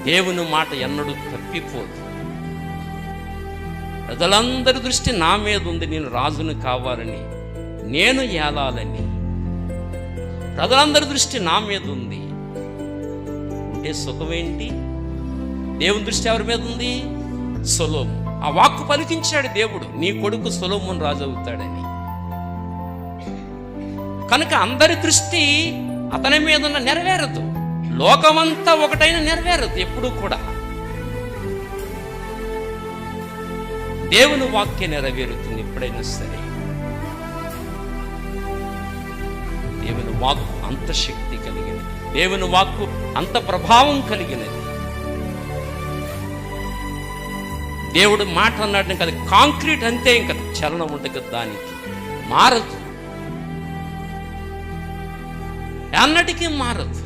దేవుని మాట ఎన్నడూ తప్పిపోదు. ప్రజలందరి దృష్టి నా మీద ఉంది, నేను రాజును కావాలని, నేను ఏలాలని. ప్రజలందరి దృష్టి నా మీద ఉంది. ఉంటే సుఖమేంటి? దేవుని దృష్టి ఎవరి మీద ఉంది? సొలొమోను. ఆ వాక్కు పలికించాడు దేవుడు, నీ కొడుకు సొలొమోను రాజు అవుతాడని. కనుక అందరి దృష్టి అతని మీద ఉన్న నెరవేరదు. లోకమంతా ఒకటైన నెరవేరదు ఎప్పుడూ కూడా. దేవుని వాక్య నెరవేరుతుంది ఎప్పుడైనా సరే. దేవుని వాక్కు అంత శక్తి కలిగినది, దేవుని వాక్కు అంత ప్రభావం కలిగినది. దేవుడు మాట అన్నాడు కదా, కాంక్రీట్ అంతే, ఇంకా చలనం ఉంటుంది, దానికి మారదు, అన్నటికీ మారదు.